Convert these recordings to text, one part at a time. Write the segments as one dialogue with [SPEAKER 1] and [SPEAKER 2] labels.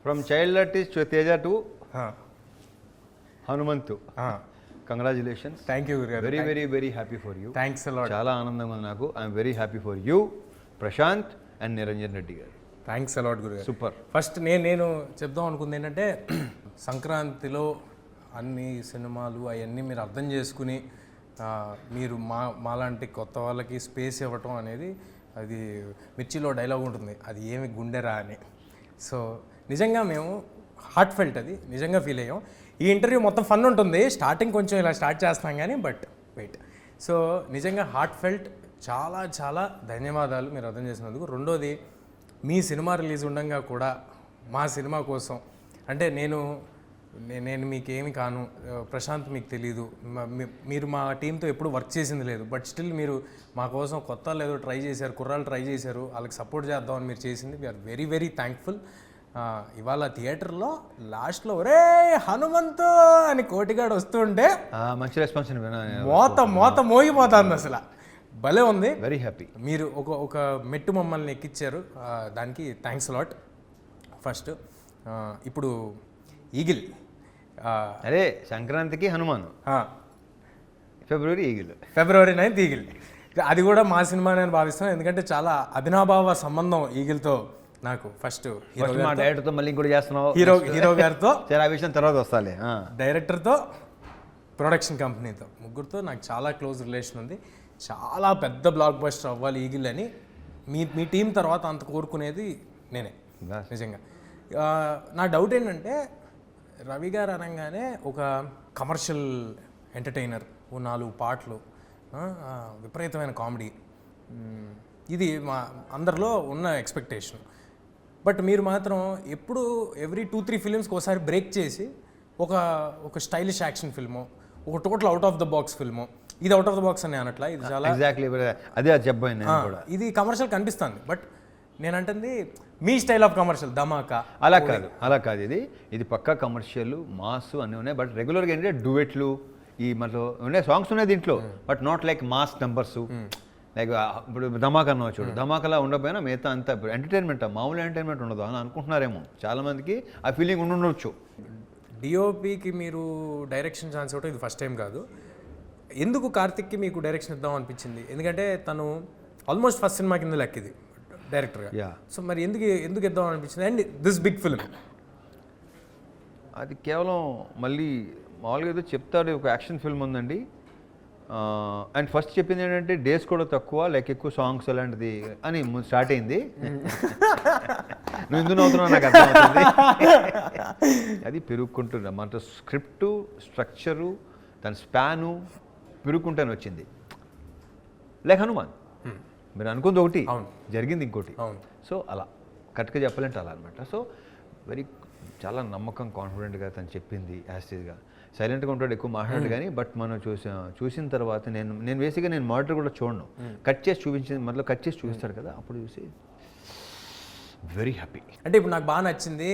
[SPEAKER 1] From child artist Teja to Hanumanthu. Congratulations.
[SPEAKER 2] Thank you గురుగారు.
[SPEAKER 1] Very very very happy for you.
[SPEAKER 2] Thanks a lot.
[SPEAKER 1] చాలా ఆనందంగా ఉంది నాకు. I'm very happy for you, Prashanth and Niranjan Reddy గారు.
[SPEAKER 2] Thanks a lot గురుగారు.
[SPEAKER 1] Super.
[SPEAKER 2] First నేను చెప్దాం అనుకుంది ఏంటంటే సంక్రాంతిలో అన్ని సినిమాలు అవన్నీ మీరు అర్థం చేసుకుని మీరు మాలాంటి కొత్త వాళ్ళకి స్పేస్ ఇవ్వటం అనేది, అది మిర్చిలో డైలాగ్ ఉంటుంది, అది ఏమి గుండెరా అని. సో నిజంగా మేము హార్ట్ ఫెల్ట్, అది నిజంగా ఫీల్ అయ్యాం. ఈ ఇంటర్వ్యూ మొత్తం ఫన్ ఉంటుంది, స్టార్టింగ్ కొంచెం ఇలా స్టార్ట్ చేస్తాం కానీ బట్ వెయిట్. సో నిజంగా హార్ట్ ఫెల్ట్, చాలా చాలా ధన్యవాదాలు మీరు అర్థం చేసినందుకు. రెండోది, మీ సినిమా రిలీజ్ ఉండగా కూడా మా సినిమా కోసం, అంటే నేను మీకేమి కాను, ప్రశాంత్ మీకు తెలీదు, మీరు మా టీంతో ఎప్పుడు వర్క్ చేసింది లేదు, బట్ స్టిల్ మీరు మా కోసం కొత్త లేదో ట్రై చేశారు, కుర్రాళ్ళు ట్రై చేశారు, వాళ్ళకి సపోర్ట్ చేద్దామని మీరు చేసింది. We are very very thankful. ఇవాళ థియేటర్లో లాస్ట్లో ఒరే హనుమంతు అని కోటిగాడు వస్తుంటే
[SPEAKER 1] మంచి రెస్పాన్స్,
[SPEAKER 2] మోత మోగిపోతుంది అసలు. భలే ఉంది.
[SPEAKER 1] Very happy.
[SPEAKER 2] మీరు ఒక మెట్టు మమ్మల్ని ఎక్కించారు, దానికి థ్యాంక్స్ లాట్. ఫస్ట్ ఇప్పుడు ఈగిల్,
[SPEAKER 1] అదే సంక్రాంతికి హనుమాను, ఫిబ్రవరి ఈగిల్,
[SPEAKER 2] ఫిబ్రవరి 9th ఈగిల్. అది కూడా మా సినిమా నేను భావిస్తాను, ఎందుకంటే చాలా అభినాభావ సంబంధం ఈగిల్తో నాకు. ఫస్ట్
[SPEAKER 1] మా డైరెక్టర్తో మళ్ళీ ఇంకోటి చేస్తున్నావు,
[SPEAKER 2] హీరో గారితో,
[SPEAKER 1] ఆ విషయం తర్వాత వస్తాలే.
[SPEAKER 2] డైరెక్టర్తో, ప్రొడక్షన్ కంపెనీతో, ముగ్గురితో నాకు చాలా క్లోజ్ రిలేషన్ ఉంది. చాలా పెద్ద బ్లాక్ బస్టర్ అవ్వాలి ఈగిల్ అని మీ టీం తర్వాత అంత కోరుకునేది నేనే నిజంగా. నా డౌట్ ఏంటంటే, రవి గారు అనగానే ఒక కమర్షియల్ ఎంటర్టైనర్, ఓ 4 పాటలు, విపరీతమైన కామెడీ, ఇది మా అందరిలో ఉన్న ఎక్స్పెక్టేషన్. బట్ మీరు మాత్రం ఎప్పుడు ఎవ్రీ 2-3 ఫిలిమ్స్కి ఒకసారి బ్రేక్ చేసి ఒక స్టైలిష్ యాక్షన్ ఫిల్ము, ఒక total out of the box film. ఇది అవుట్ ఆఫ్ ద బాక్స్ అని అనట్లా, ఇది చాలా
[SPEAKER 1] ఎగ్జాక్ట్లీ అదే చెప్పాను నేను కూడా.
[SPEAKER 2] ఇది కమర్షియల్ కనిపిస్తుంది, బట్ నేను అంటుంది మీ స్టైల్ ఆఫ్ కమర్షియల్ ధమాకా.
[SPEAKER 1] అలా కాదు, ఇది పక్కా కమర్షియల్, మాస్ అన్నీ ఉన్నాయి. బట్ రెగ్యులర్గా ఏంటంటే డ్యూయెట్లు, ఈ మనలో ఉన్నాయి సాంగ్స్ ఉన్నాయి దీంట్లో, but not like mass numbers. Like ఇప్పుడు ధమాకా అన్న చూడు, ధమాకాలా ఉండకపోయినా మిగతా అంతా ఎంటర్టైన్మెంట్, మామూలు ఎంటర్టైన్మెంట్ ఉండదు అని అనుకుంటున్నారేమో చాలామందికి, ఆ ఫీలింగ్ ఉండొచ్చు.
[SPEAKER 2] డిఓపికి మీరు డైరెక్షన్ ఛాన్స్ ఇవ్వటం ఇది ఫస్ట్ టైం కాదు. ఎందుకు కార్తిక్కి మీకు డైరెక్షన్ ఇద్దాం అనిపించింది? ఎందుకంటే తను ఆల్మోస్ట్ ఫస్ట్ సినిమా కింద లెక్కిది డైరెక్టర్గా. సో మరి ఎందుకు ఇద్దాం అనిపించింది? అండ్ దిస్ బిగ్ ఫిల్మ్,
[SPEAKER 1] అది కేవలం మళ్ళీ మామూలుగా ఏదో చెప్తాడు, ఒక యాక్షన్ ఫిల్మ్ ఉందండి. అండ్ ఫస్ట్ చెప్పింది ఏంటంటే డేస్ కూడా తక్కువ, లైక్ ఎక్కువ సాంగ్స్ అలాంటిది అని స్టార్ట్ అయింది. నువ్వు ఎందుకు నవ్వుతున్నావు నాకు అర్థమవుతుంది. అది పెరుగుకుంటుంది మన స్క్రిప్టు, స్ట్రక్చరు, దాని స్పాను పెరుగుకుంటాను వచ్చింది. లైక్ హనుమాన్, మీరు అనుకుంది ఒకటి, జరిగింది ఇంకోటి. సో అలా కరెక్ట్గా చెప్పాలంటే అలా అనమాట. సో చాలా నమ్మకం, కాన్ఫిడెంట్గా తను చెప్పింది యాస్టీజ్గా. సైలెంట్గా ఉంటాడు, ఎక్కువ మాట్లాడు కానీ, బట్ మనం చూసిన తర్వాత నేను బేసిక్గా నేను మానిటర్ కూడా చూడను, కట్ చేసి చూపిస్తాడు కదా, అప్పుడు చూసి వెరీ హ్యాపీ.
[SPEAKER 2] అంటే ఇప్పుడు నాకు బాగా నచ్చింది,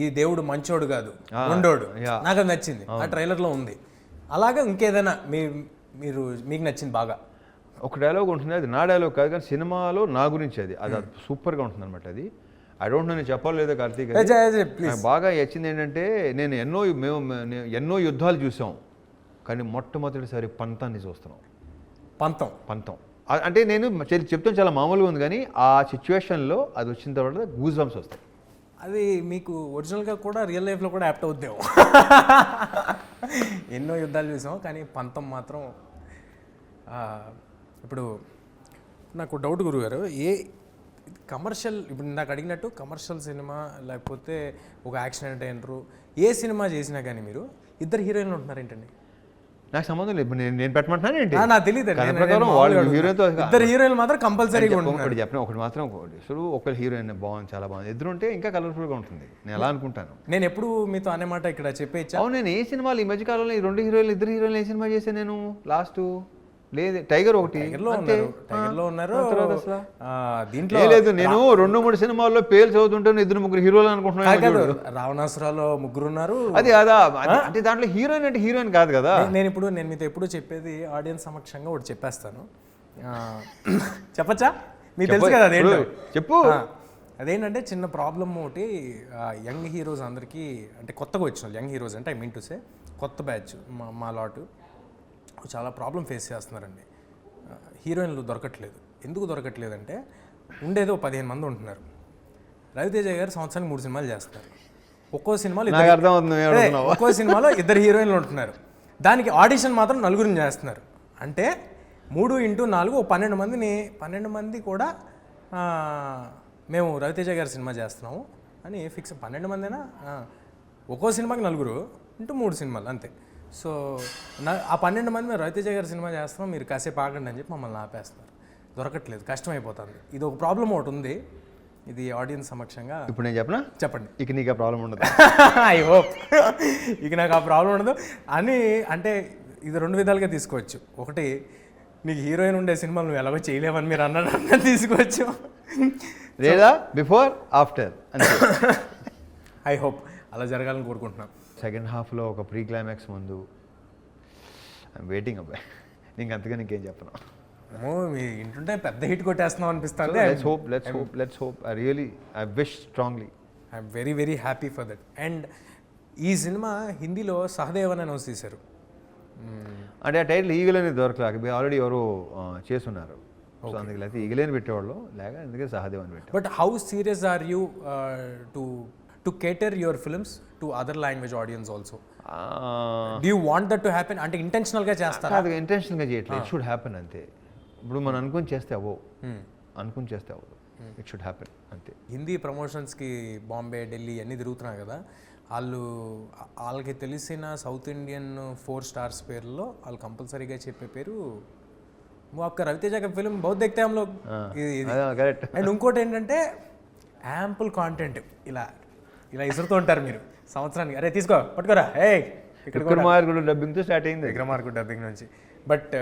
[SPEAKER 2] ఈ దేవుడు మంచోడు కాదు ఉండోడు, నాకు అది నచ్చింది, ఆ ట్రైలర్లో ఉంది. అలాగా ఇంకేదైనా మీకు నచ్చింది బాగా?
[SPEAKER 1] ఒక డైలాగ్ ఉంటుంది, అది నా డైలాగ్ కాదు కానీ సినిమాలో నా గురించి అది సూపర్గా ఉంటుంది అనమాట. అది ఐ డోంట్ నో, నేను చెప్పాలి లేదా కార్తీక్, బాగా నచ్చింది ఏంటంటే, నేను ఎన్నో యుద్ధాలు చూసాం కానీ మొట్టమొదటిసారి పంతాన్ని చూస్తున్నాం. పంతం అంటే నేను చెప్తాను చాలా మామూలుగా ఉంది కానీ ఆ సిచ్యువేషన్లో అది వచ్చిన తర్వాత గూస్ బంప్స్ వస్తాయి.
[SPEAKER 2] అది మీకు ఒరిజినల్గా కూడా రియల్ లైఫ్లో కూడా యాప్ట్ అవుద్దేమో. ఎన్నో యుద్ధాలు చూసాం కానీ పంతం మాత్రం. ఇప్పుడు నాకు డౌట్ గురుగారు, కమర్షియల్, ఇప్పుడు నాకు అడిగినట్టు కమర్షియల్ సినిమా లేకపోతే ఒక యాక్షన్ ఎంటర్టైనరు, ఏ సినిమా చేసినా కానీ మీరు ఇద్దరు హీరోయిన్లు ఉంటున్నారు ఏంటండి?
[SPEAKER 1] నాకు సంబంధం లేదు, నేను పెట్టమంటున్నాను ఏంటి
[SPEAKER 2] నాకు తెలియదు. ఇద్దరు హీరోయిన్లు మాత్రం కంపల్సరీగా
[SPEAKER 1] ఒకటి చెప్పిన ఒకటి మాత్రం ఒకరి హీరోయిన్ బాగుంది, చాలా బాగుంది, ఎదురు ఉంటే ఇంకా కలర్ఫుల్గా ఉంటుంది. నేను ఎలా అనుకుంటాను.
[SPEAKER 2] నేను ఎప్పుడు మీతో అనే మాట ఇక్కడ చెప్పేచ్చా?
[SPEAKER 1] అవును, నేను ఏ సినిమాలు ఈ మధ్యకాలంలో ఈ 2 హీరోయిన్లు, ఇద్దరు హీరోయిన్లు ఏ సినిమా చేశాను నేను లాస్ట్? లేదు, టైగర్ ఒకటి,
[SPEAKER 2] టైగర్లో ఉన్నారు.
[SPEAKER 1] దీంట్లో లేదు, నేను 2-3 సినిమాల్లో పేర్లు చదువుతుంటాను, 2-3 హీరోలు అనుకుంటున్నాను.
[SPEAKER 2] రావణాసురాలో 3 ఉన్నారు.
[SPEAKER 1] అది అదా అంటే దాంట్లో హీరోయిన్ అంటే హీరోయిన్ కాదు కదా.
[SPEAKER 2] నేను మీతో ఎప్పుడు చెప్పేది ఆడియన్స్ సమక్షంగా ఒకటి చెప్పేస్తాను, చెప్పచ్చా? మీకు తెలుసు కదా,
[SPEAKER 1] చెప్పు.
[SPEAKER 2] అదేంటంటే చిన్న ప్రాబ్లం ఒకటి, యంగ్ హీరోస్ అందరికీ, అంటే కొత్తగా వచ్చిన యంగ్ హీరోస్ అంటే ఐ మీన్ టు సే కొత్త బ్యాచ్ మా లాటు చాలా ప్రాబ్లం ఫేస్ చేస్తున్నారండి. హీరోయిన్లు దొరకట్లేదు. ఎందుకు దొరకట్లేదంటే ఉండేదో 15 మంది ఉంటున్నారు. రవితేజ గారు సంవత్సరానికి 3 సినిమాలు చేస్తున్నారు. ఒక్కో సినిమాలో 2 హీరోయిన్లు ఉంటున్నారు. దానికి ఆడిషన్ మాత్రం 4 చేస్తున్నారు. అంటే 3 × 4 12 మంది కూడా మేము రవితేజ గారి సినిమా చేస్తున్నాము అని ఫిక్స్. 12 మందినా ఒక్కో సినిమాకి 4 × 3 సినిమాలు అంతే. సో ఆ 12 మంది మేము రవితేజ గారి సినిమా చేస్తున్నాం, మీరు కాసేపు ఆగండి అని చెప్పి మమ్మల్ని ఆపేస్తున్నారు. దొరకట్లేదు, కష్టమైపోతుంది. ఇది ఒక ప్రాబ్లం ఒకటి ఉంది. ఇది ఆడియన్స్ సమక్షంగా
[SPEAKER 1] ఇప్పుడు నేను చెప్పనా?
[SPEAKER 2] చెప్పండి.
[SPEAKER 1] ఇక నీకు ఆ ప్రాబ్లం ఉండదు.
[SPEAKER 2] ఐ హోప్ ఇక నాకు ఆ ప్రాబ్లం ఉండదు అని. అంటే ఇది 2 విధాలుగా తీసుకోవచ్చు. ఒకటి, నీకు హీరోయిన్ ఉండే సినిమాలు నువ్వు ఎలాగో చేయలేవని మీరు అన్నట్టు తీసుకోవచ్చు,
[SPEAKER 1] లేదా బిఫోర్ ఆఫ్టర్ అంతే.
[SPEAKER 2] ఐ హోప్ అలా జరగాలని కోరుకుంటున్నాను.
[SPEAKER 1] సెకండ్ హాఫ్లో ఒక ప్రీ క్లైమాక్స్ ముందు ఐఎమ్ వెయిటింగ్ అబ్బాయి. నీకు అంతగా నీకేం చెప్పను.
[SPEAKER 2] మీ ఇంటుంటే పెద్ద హిట్ కొట్టేస్తున్నాం అనిపిస్తుంది.
[SPEAKER 1] Let's hope. I wish strongly.
[SPEAKER 2] I'm very very happy for that. And ఈ సినిమా హిందీలో సహదేవ్ అని అనౌన్స్ చేశారు.
[SPEAKER 1] అంటే ఆ టైటిల్ ఈగల్ అనేది దొరకలేక ఆల్రెడీ ఎవరు చేస్తున్నారు. సో అందుకే లేకపోతే ఈగలేని పెట్టేవాళ్ళు, లేక అందుకే సహదేవ్ అని పెట్టారు.
[SPEAKER 2] But how serious are you to cater your films to other language audience also? Do you want that to happen? అంటే ఇంటెన్షనల్గా చేస్తారు?
[SPEAKER 1] అది ఇంటెన్షనల్గా చేయట్లేదు. ఇట్ షుడ్ హ్యాపెన్ అంతే. ఇప్పుడు మనం అనుకుని చేస్తే అవ్వవు, ఇట్ షుడ్ హ్యాపెన్ అంతే.
[SPEAKER 2] హిందీ ప్రమోషన్స్కి బాంబే, ఢిల్లీ అన్నీ తిరుగుతున్నారు కదా, వాళ్ళకి తెలిసిన సౌత్ ఇండియన్ 4 స్టార్స్ పేర్లో వాళ్ళు కంపల్సరీగా చెప్పే పేరు आपका रवितेजा का फिल्म बहुत देखते हैं हम लोग.
[SPEAKER 1] కరెక్ట్.
[SPEAKER 2] అండ్ ఇంకోటి ఏంటంటే యాంపుల్ కాంటెంట్ ఇలా ఇలా ఇసురుతూ ఉంటారు మీరు సంవత్సరానికి. అరే తీసుకో, పట్టుకోరా, ఏ
[SPEAKER 1] విక్రమార్కుడు డబ్బింగ్తో స్టార్ట్ అయింది.
[SPEAKER 2] విక్రమార్కుడు డబ్బింగ్ నుంచి. బట్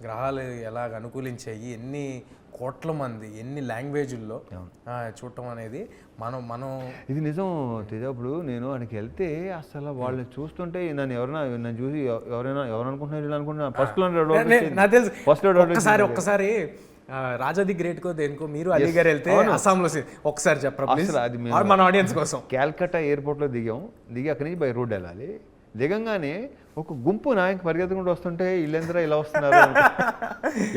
[SPEAKER 2] గ్రహాలు ఎలాగ అనుకూలించాయి, ఎన్ని కోట్ల మంది ఎన్ని లాంగ్వేజ్ల్లో చూడటం అనేది మనం
[SPEAKER 1] ఇది నిజం తేజ. ఇప్పుడు నేను ఆయనకి వెళ్తే అసలు వాళ్ళు చూస్తుంటే నన్ను చూసి ఎవరు అనుకుంటున్నారు
[SPEAKER 2] నాకు తెలుసు. ఒక్కసారి రాజా ది గ్రేట్ కో దేనికో మీరు అలీ గారు వెళ్తే అస్సాంలో ఒకసారి చెప్పరా మన ఆడియన్స్ కోసం.
[SPEAKER 1] క్యాల్కటా ఎయిర్పోర్ట్లో దిగి అక్కడి నుంచి బై రోడ్ వెళ్ళాలి. దిగంగానే ఒక గుంపు నాయకు పరిగెత్తుకుంటూ వస్తుంటే ఇల్లందరూ ఇలా వస్తున్నారు,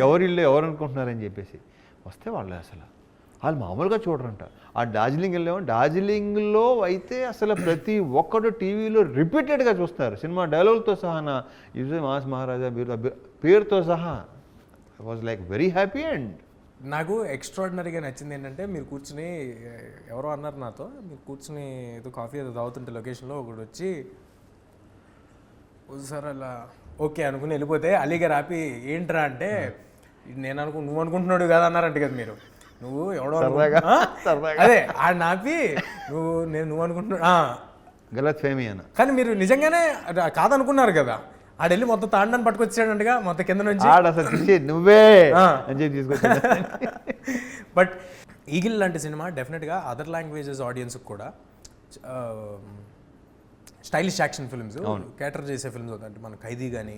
[SPEAKER 1] ఎవరు అనుకుంటున్నారని చెప్పేసి వస్తే వాళ్ళు మామూలుగా చూడరంట. ఆ డార్జిలింగ్ వెళ్ళాము, డార్జిలింగ్లో అయితే అసలు ప్రతి ఒక్కడు టీవీలో రిపీటెడ్గా చూస్తారు సినిమా డైలాగులతో సహా. నా యూజే మాస్ మహారాజా పేరుతో సహా. I was like very happy. And
[SPEAKER 2] నాకు ఎక్స్ట్రాడినరీగా నచ్చింది ఏంటంటే, మీరు కూర్చుని ఎవరో అన్నారు నాతో, మీరు కూర్చుని ఏదో కాఫీ ఏదో తాగుతుంటే లొకేషన్లో ఒకటి వచ్చి సార్ అలా ఓకే అనుకుని వెళ్ళిపోతే అలీగారు ఆపి ఏంట్రా అంటే, నువ్వు అనుకుంటున్నాడు కదా అన్నారంట కదా మీరు. నువ్వు ఎవడో అదే ఆడ ఆపి నువ్వు అనుకుంటున్నా
[SPEAKER 1] గలత్ ఫేమీ అన్న.
[SPEAKER 2] కానీ మీరు నిజంగానే కాదనుకున్నారు కదా. ఆడెళ్ళి మొత్తం తాండాన్ని పట్టుకొచ్చాడంటగా మొత్తం కింద నుంచి
[SPEAKER 1] నువ్వే అని చెప్పి తీసుకొచ్చాడు.
[SPEAKER 2] బట్ ఈగిల్ లాంటి సినిమా డెఫినెట్గా అదర్ లాంగ్వేజెస్ ఆడియన్స్కి కూడా స్టైలిష్ యాక్షన్ ఫిల్మ్స్ క్యాటర్ చేసే ఫిల్మ్స్ అంటే మన ఖైదీ కానీ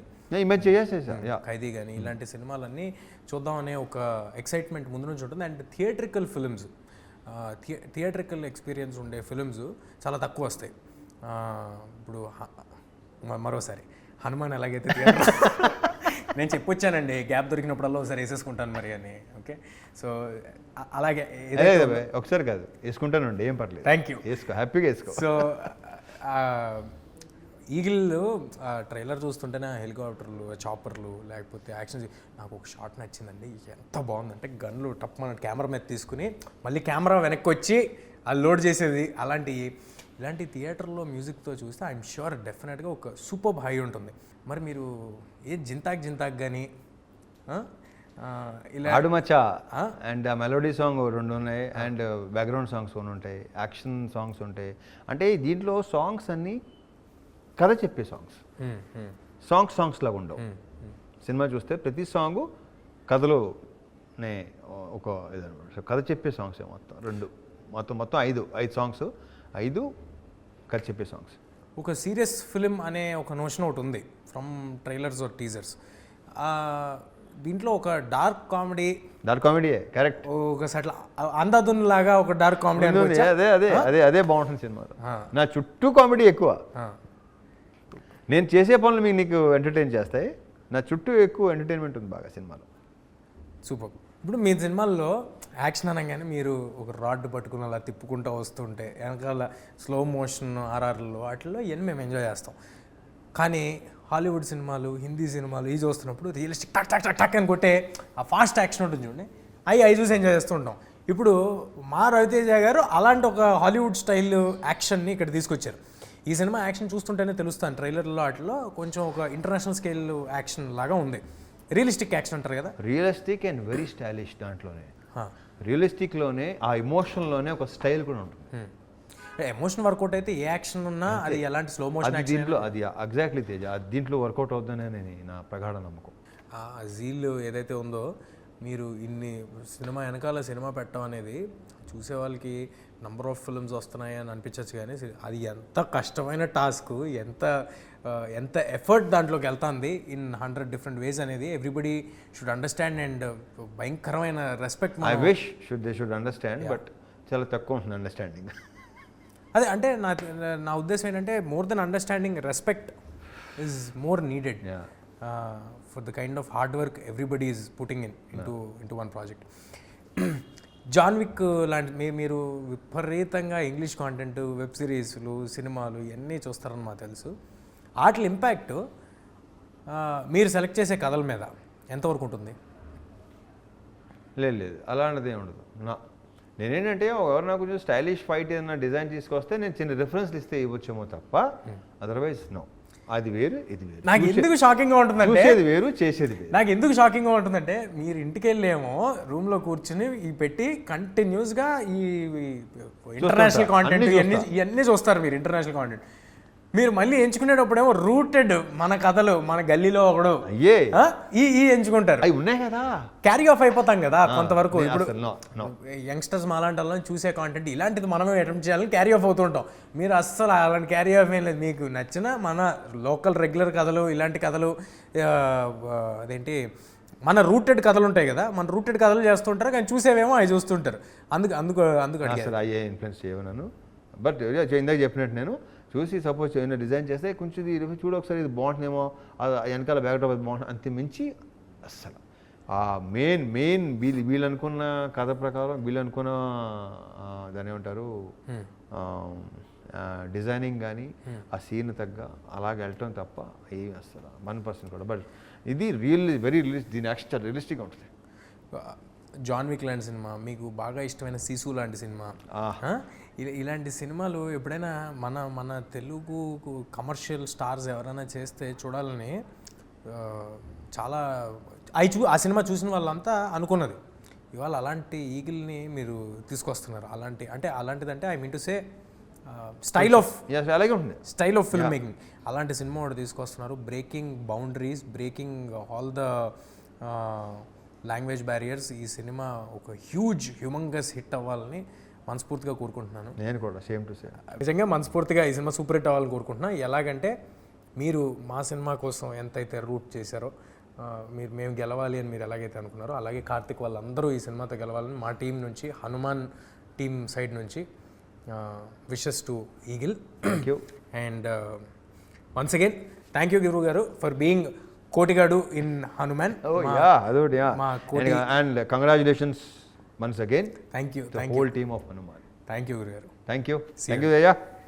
[SPEAKER 2] ఇలాంటి సినిమాలన్నీ చూద్దామనే ఒక ఎక్సైట్మెంట్ ముందు నుంచి ఉంటుంది. And theatrical films, theatrical experience ఉండే ఫిల్మ్స్ చాలా తక్కువ వస్తాయి. ఇప్పుడు మరోసారి హనుమాన్ ఎలాగైతే నేను చెప్పొచ్చానండి, గ్యాప్ దొరికినప్పుడల్లా ఒకసారి వేసేసుకుంటాను మరి అని. ఓకే, సో అలాగే
[SPEAKER 1] ఒకసారి కాదు వేసుకుంటానండి, ఏం పర్లేదు.
[SPEAKER 2] థ్యాంక్ యూ,
[SPEAKER 1] వేసుకో, హ్యాపీగా వేసుకో.
[SPEAKER 2] సో ఈగిల్ ట్రైలర్ చూస్తుంటేనే హెలికాప్టర్లు, చాపర్లు, లేకపోతే యాక్షన్, నాకు ఒక షాట్ నచ్చిందండి. ఎంత బాగుందంటే గన్లు టప్ మన కెమెరా మీద తీసుకుని మళ్ళీ కెమెరా వెనక్కి వచ్చి అది లోడ్ చేసేది. ఇలాంటి థియేటర్లో మ్యూజిక్తో చూస్తే ఐఎమ్ ష్యూర్ డెఫినెట్గా ఒక సూపర్ హై ఉంటుంది. మరి మీరు జింతాక్ కానీ
[SPEAKER 1] ఇలా ఆడుమచ్చా అండ్ ఆ మెలోడీ సాంగ్ 2 ఉన్నాయి, అండ్ బ్యాక్గ్రౌండ్ సాంగ్స్ 1 ఉంటాయి, యాక్షన్ సాంగ్స్ ఉంటాయి. అంటే దీంట్లో సాంగ్స్ అన్నీ కథ చెప్పే సాంగ్స్ లాగా ఉండవు. సినిమా చూస్తే ప్రతి సాంగు కథలోనే ఒక ఇదనమాట, కథ చెప్పే సాంగ్స్ మొత్తం 5 సాంగ్స్, 5 కథ చెప్పే సాంగ్స్.
[SPEAKER 2] ఒక సీరియస్ ఫిలిం అనే ఒక నోషన్ ఒకటి ఉంది ఫ్రమ్ ట్రైలర్స్ ఆర్ టీజర్స్. దీంట్లో ఒక డార్క్ కామెడీ,
[SPEAKER 1] డార్క్ కామెడీయే కరెక్ట్.
[SPEAKER 2] ఒక సట్ల అంధాధున్ లాగా ఒక డార్క్ కామెడీ
[SPEAKER 1] అదే అదే అదే అదే బాగుంటుంది సినిమాలో. నా చుట్టూ కామెడీ ఎక్కువ. నేను చేసే పనులు నీకు ఎంటర్టైన్ చేస్తాయి, నా చుట్టూ ఎక్కువ ఎంటర్టైన్మెంట్ ఉంది బాగా సినిమాలో.
[SPEAKER 2] సూపర్. ఇప్పుడు మీ సినిమాల్లో యాక్షన్ అనగానే మీరు ఒక రాడ్ పట్టుకుని అలా తిప్పుకుంటూ వస్తుంటే వెనకాల స్లో మోషన్ ఆర్ఆర్లో వాటిల్లో ఇవన్నీ మేము ఎంజాయ్ చేస్తాం. కానీ హాలీవుడ్ సినిమాలు, హిందీ సినిమాలు ఇవి చూస్తున్నప్పుడు రియలిస్టిక్ టక్ టక్ టక్ టక్ అని కొట్టే ఆ ఫాస్ట్ యాక్షన్ ఉంటుంది చూడండి, అవి చూసి ఎంజాయ్ చేస్తూ ఉంటాం. ఇప్పుడు మా రవితేజ గారు అలాంటి ఒక హాలీవుడ్ స్టైల్ యాక్షన్ని ఇక్కడ తీసుకొచ్చారు. ఈ సినిమా యాక్షన్ చూస్తుంటేనే తెలుస్తాను, ట్రైలర్లో వాటిలో కొంచెం ఒక ఇంటర్నేషనల్ స్కేల్ యాక్షన్ లాగా ఉంది. రియలిస్టిక్ యాక్షన్ అంటారు కదా,
[SPEAKER 1] రియలిస్టిక్ అండ్ వెరీ స్టైలిష్. దాంట్లోనే రియలిస్టిక్లోనే ఆ ఎమోషన్లోనే ఒక స్టైల్ కూడా ఉంటుంది.
[SPEAKER 2] ఎమోషన్ వర్కౌట్ అయితే ఏ యాక్షన్ ఉన్నా అది ఎలాంటి స్లో మోషన్
[SPEAKER 1] దీంట్లో అది ఎగ్జాక్ట్లీ తేజ, అది దీంట్లో వర్కౌట్ అవుతుందనే నా ప్రగాఢ నమ్మకం.
[SPEAKER 2] ఆ జీల్ ఏదైతే ఉందో, మీరు ఇన్ని సినిమా వెనకాల సినిమా పెట్టడం అనేది చూసే వాళ్ళకి నంబర్ ఆఫ్ ఫిల్మ్స్ వస్తున్నాయి అని అనిపించవచ్చు, కానీ అది ఎంత కష్టమైన టాస్క్, ఎంత ఎఫర్ట్ దాంట్లోకి వెళ్తుంది ఇన్ 100 డిఫరెంట్ వేస్ అనేది ఎవ్రీబడి షుడ్ అండర్స్టాండ్. అండ్ భయంకరమైన respect.
[SPEAKER 1] I wish they should understand, but చాలా తక్కువ ఉంటుంది అండర్స్టాండింగ్.
[SPEAKER 2] అదే అంటే నా ఉద్దేశం ఏంటంటే more than understanding, respect is more needed for the kind of hard work everybody is putting into one project. John Wick లాంటి మీరు విపరీతంగా ఇంగ్లీష్ కాంటెంట్, వెబ్ సిరీస్లు, సినిమాలు ఇవన్నీ చూస్తారని మాకు తెలుసు. వాటి ఇంపాక్ట్ మీరు సెలెక్ట్ చేసే కథల మీద ఎంతవరకు ఉంటుంది?
[SPEAKER 1] లేదు అలాంటిది ఉండదు. నేనేంటంటే ఎవరు నాకు కొంచెం స్టైలిష్ ఫైట్ ఏదైనా డిజైన్ తీసుకొస్తే నేను చిన్న రిఫరెన్స్లు ఇస్తే ఇవ్వచ్చేమో తప్ప, అదర్వైజ్ నో. అది వేరు, ఇది వేరు.
[SPEAKER 2] నాకు ఎందుకు షాకింగ్గా ఉంటుందంటే,
[SPEAKER 1] చూసేది వేరు, చేసేది వేరు.
[SPEAKER 2] నాకు ఎందుకు షాకింగ్గా ఉంటుందంటే, మీరు ఇంటికి వెళ్ళేమో రూమ్లో కూర్చుని ఈ పెట్టి కంటిన్యూస్గా ఈ ఇంటర్నేషనల్ కాంటెంట్ ఇవన్నీ చూస్తారు మీరు, ఇంటర్నేషనల్ కాంటెంట్. మీరు మళ్ళీ ఎంచుకునేటప్పుడేమో రూటెడ్ మన కథలు, మన గల్లీలో ఒకడు ఈ ఎంచుకుంటారు.
[SPEAKER 1] అవి ఉన్నాయి కదా,
[SPEAKER 2] క్యారీ ఆఫ్ అయిపోతాం కదా కొంతవరకు. ఇప్పుడు యంగ్స్టర్స్ మాలాంటి వాళ్ళని చూసే కాంటెంట్ ఇలాంటిది మనమే అటెంప్ట్ చేయాలని క్యారీ ఆఫ్ అవుతుంటాం. మీరు అస్సలు అలాంటి క్యారీ ఆఫ్ ఏం లేదు. మీకు నచ్చిన మన లోకల్ రెగ్యులర్ కథలు, ఇలాంటి కథలు, అదేంటి మన రూటెడ్ కథలు ఉంటాయి కదా, మన రూటెడ్ కథలు చేస్తుంటారు, కానీ చూసేవేమో అవి చూస్తుంటారు. అందుకు
[SPEAKER 1] అసలు అయ్యే ఇన్ఫ్లుయెన్స్ చేయను. బట్ ఇందాక చెప్పినట్టు నేను చూసి సపోజ్ ఏమైనా డిజైన్ చేస్తే కొంచెం చూడు ఒకసారి ఇది బాగుంటుందేమో, వెనకాల బ్యాక్డ్రాప్ అది బాగుంటుంది, అంతే మించి అస్సలు ఆ మెయిన్ వీళ్ళు అనుకున్న కథ ప్రకారం, వీళ్ళు అనుకున్న దాని ఏమంటారు డిజైనింగ్ కానీ ఆ సీన్ తగ్గ అలాగే వెళ్ళటం తప్ప ఏం అసలు 1% కూడా. బట్ ఇది వెరీ దీని యాక్షన్ రియలిస్టిక్గా ఉంటుంది.
[SPEAKER 2] జాన్ విక్ లాంటి సినిమా, మీకు బాగా ఇష్టమైన సీసు లాంటి సినిమా, ఇలాంటి సినిమాలు ఎప్పుడైనా మన తెలుగు కమర్షియల్ స్టార్స్ ఎవరైనా చేస్తే చూడాలని చాలా ఆ సినిమా చూసిన వాళ్ళంతా అనుకున్నది. ఇవాళ అలాంటి ఈగిల్ని మీరు తీసుకొస్తున్నారు. అలాంటిదంటే I mean to say style of film making. అలాంటి సినిమా ఒకటి తీసుకొస్తున్నారు, breaking boundaries, breaking all the language barriers. ఈ సినిమా ఒక హ్యూమంగస్ హిట్ అవ్వాలని మనస్ఫూర్తిగా కోరుకుంటున్నాను.
[SPEAKER 1] నేను కూడా సేమ్ టు సేమ్.
[SPEAKER 2] నిజంగా మనస్ఫూర్తిగా ఈ సినిమా సూపర్ హిట్ అవ్వాలని కోరుకుంటున్నాను. ఎలాగంటే మీరు మా సినిమా కోసం ఎంతైతే రూట్ చేశారో, మేము గెలవాలి అని మీరు ఎలాగైతే అనుకున్నారో, అలాగే కార్తిక్ వాళ్ళందరూ ఈ సినిమాతో గెలవాలని మా టీం నుంచి, హనుమాన్ టీం సైడ్ నుంచి wishes to Eagle.
[SPEAKER 1] Thank you.
[SPEAKER 2] And once again thank you గురు గారు ఫర్ బీయింగ్ కోటిగాడు in Hanuman.
[SPEAKER 1] And congratulations once again.
[SPEAKER 2] Thank you.
[SPEAKER 1] The whole team of Hanuman.
[SPEAKER 2] Thank you, Guru.
[SPEAKER 1] Thank you. Thank you, Deja.